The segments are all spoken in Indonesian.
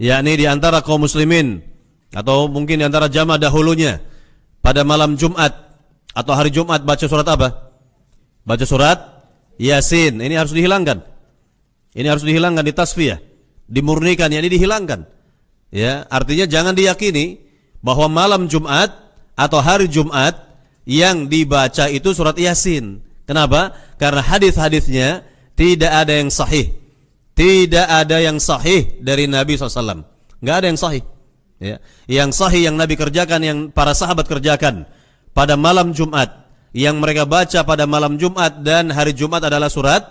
yakni di antara kaum muslimin atau mungkin di antara jamaah dahulunya pada malam Jumat atau hari Jumat baca surat apa? Baca surat Yasin. Ini harus dihilangkan. Ini harus dihilangkan, ditasfiyah, dimurnikan, yakni dihilangkan. Ya, artinya jangan diyakini bahwa malam Jumat atau hari Jumat yang dibaca itu surat Yasin. Kenapa? Karena hadis-hadisnya tidak ada yang sahih. Tidak ada yang sahih dari Nabi SAW. Nggak ada yang sahih. Ya. Yang sahih yang Nabi kerjakan, yang para sahabat kerjakan pada malam Jumat, yang mereka baca pada malam Jumat dan hari Jumat adalah surat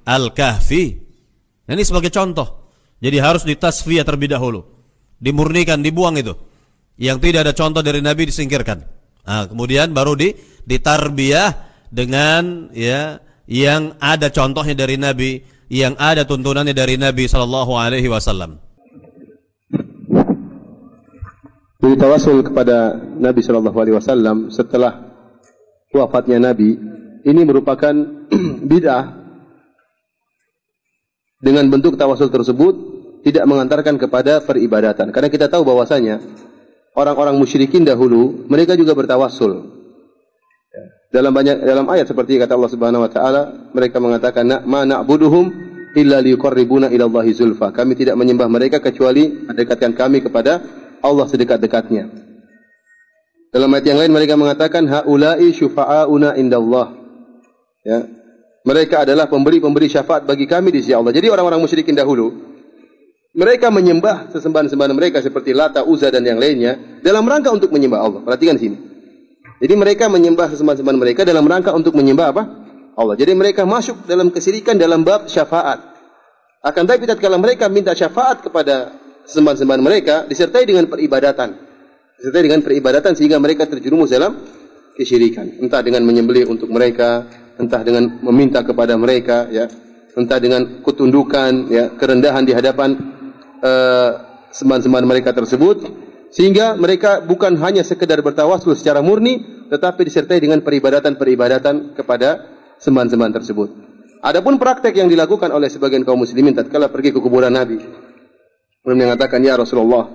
Al-Kahfi. Ini sebagai contoh. Jadi harus ditasfiyah terlebih dahulu, dimurnikan, dibuang itu. Yang tidak ada contoh dari Nabi disingkirkan. Nah, kemudian baru ditarbiyah dengan ya yang ada contohnya dari Nabi, yang ada tuntunannya dari Nabi sallallahu alaihi wasallam. Jadi tawasul kepada Nabi sallallahu alaihi wasallam setelah wafatnya Nabi ini merupakan bid'ah. Dengan bentuk tawasul tersebut tidak mengantarkan kepada peribadatan. Karena kita tahu bahwasanya orang-orang musyrikin dahulu mereka juga bertawasul. Dalam ayat seperti kata Allah Subhanahu wa taala, mereka mengatakan ma na'buduhum illa liqarribuna ila Allahi zulfa. Kami tidak menyembah mereka kecuali mendekatkan kami kepada Allah sedekat-dekatnya. Dalam ayat yang lain mereka mengatakan haula'i syufa'auna indallah. Ya. Mereka adalah pemberi syafaat bagi kami di sisi Allah. Jadi orang-orang musyrikin dahulu mereka menyembah sesembahan-sembahan mereka seperti Lata, Uzza dan yang lainnya dalam rangka untuk menyembah Allah. Perhatikan sini. Jadi mereka menyembah sesembahan-sembahan mereka dalam rangka untuk menyembah apa? Allah. Jadi mereka masuk dalam kesyirikan dalam bab syafaat. Akan tapi tatkala mereka minta syafaat kepada sesembahan-sembahan mereka disertai dengan peribadatan. Disertai dengan peribadatan sehingga mereka terjerumus dalam kesyirikan. Entah dengan menyembelih untuk mereka, entah dengan meminta kepada mereka, ya, entah dengan ketundukan, ya, kerendahan di hadapan sembahan-sembahan mereka tersebut, sehingga mereka bukan hanya sekedar bertawasul secara murni, tetapi disertai dengan peribadatan kepada sembahan-sembahan tersebut. Adapun praktek yang dilakukan oleh sebagian kaum muslimin tatkala pergi ke kuburan Nabi, mereka mengatakan, ya Rasulullah,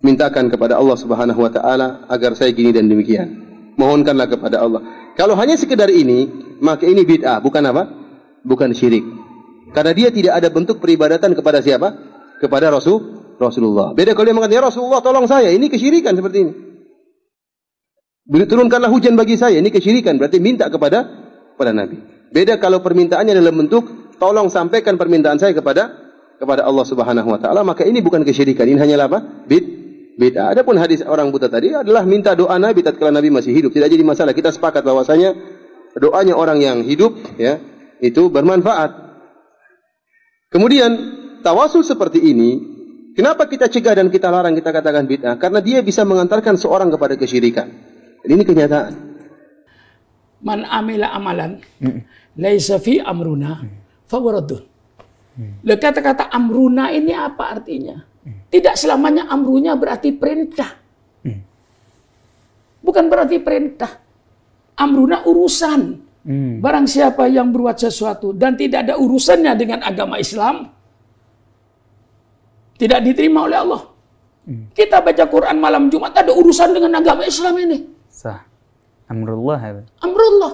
mintakan kepada Allah Subhanahu wa taala agar saya gini dan demikian. Mohonkanlah kepada Allah. Kalau hanya sekedar ini, maka ini bid'ah, bukan apa? Bukan syirik. Karena dia tidak ada bentuk peribadatan kepada siapa? Kepada Rasulullah. Beda kalau dia mengatakan, ya Rasulullah tolong saya, ini kesyirikan seperti ini. Turunkanlah hujan bagi saya, ini kesyirikan, berarti minta kepada Nabi. Beda kalau permintaannya dalam bentuk, tolong sampaikan permintaan saya kepada Allah Subhanahu wa taala, maka ini bukan kesyirikan, ini hanyalah apa? Bid'ah. Adapun hadis orang buta tadi adalah minta doa Nabi tatkala Nabi masih hidup. Tidak jadi masalah. Kita sepakat bahwasanya doanya orang yang hidup, ya, itu bermanfaat. Kemudian tawasul seperti ini, kenapa kita cegah dan kita larang, kita katakan bid'ah? Karena dia bisa mengantarkan seorang kepada kesyirikan. Dan ini kenyataan. Man amila amalan laisa fi amruna fawaradun. Kata-kata amruna ini apa artinya? Tidak selamanya amrunya berarti perintah. Bukan berarti perintah. Amruna urusan. Barang siapa yang berbuat sesuatu dan tidak ada urusannya dengan agama Islam, tidak diterima oleh Allah. Kita baca Quran malam Jumat ada urusan dengan agama Islam ini. Sah. Amrullah. Amrullah.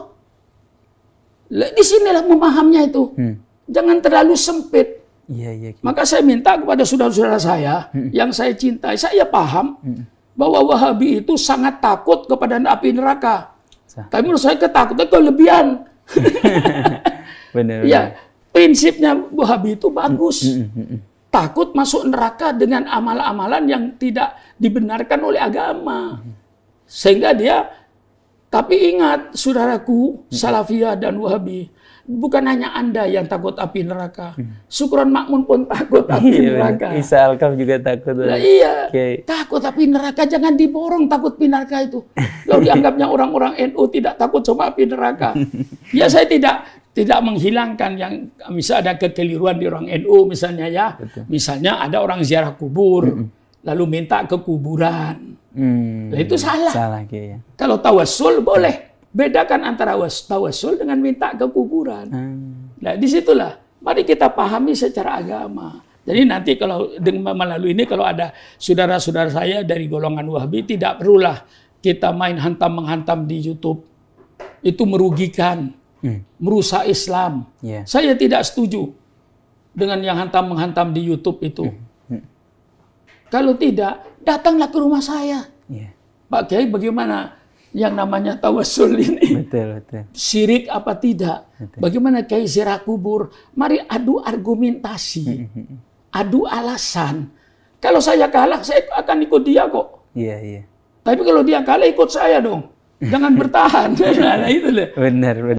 Di sinilah memahaminya itu. Jangan terlalu sempit. Iya. Maka saya minta kepada saudara-saudara saya yang saya cintai, saya paham bahwa Wahabi itu sangat takut kepada api neraka. Tapi menurut saya ketakutan kelebihan. Benar. Ya, prinsipnya Wahabi itu bagus. Takut masuk neraka dengan amalan-amalan yang tidak dibenarkan oleh agama. Sehingga dia, tapi ingat saudaraku, Salafiyah dan Wahabi, bukan hanya Anda yang takut api neraka. Syukron Makmun pun takut api neraka. Isa Al-Kaf juga takut. Nah, iya, takut api neraka. Jangan diborong takut api neraka itu. Lalu dianggapnya orang-orang NU tidak takut sama api neraka. Ya, saya tidak menghilangkan yang misalnya ada kekeliruan di orang NU misalnya, ya. Betul. Misalnya ada orang ziarah kubur, lalu minta ke kuburan. Nah, itu salah. Ya. Kalau tawassul boleh. Bedakan antara tawassul dengan minta ke kuburan. Nah, disitulah. Mari kita pahami secara agama. Jadi nanti kalau dengan melalui ini kalau ada saudara-saudara saya dari golongan Wahabi, tidak perlulah kita main hantam-menghantam di YouTube. Itu merugikan, merusak Islam. Yeah. Saya tidak setuju dengan yang hantam-menghantam di YouTube itu. Kalau tidak, datanglah ke rumah saya. Yeah. Pak Kiai, bagaimana yang namanya tawassul ini? Betul, betul. Syirik apa tidak? Betul. Bagaimana Kiai ziarah kubur? Mari adu argumentasi. Adu alasan. Kalau saya kalah, saya akan ikut dia kok. Iya, iya. Tapi kalau dia kalah, ikut saya dong. Jangan bertahan. Nah, itu deh. Benar, benar.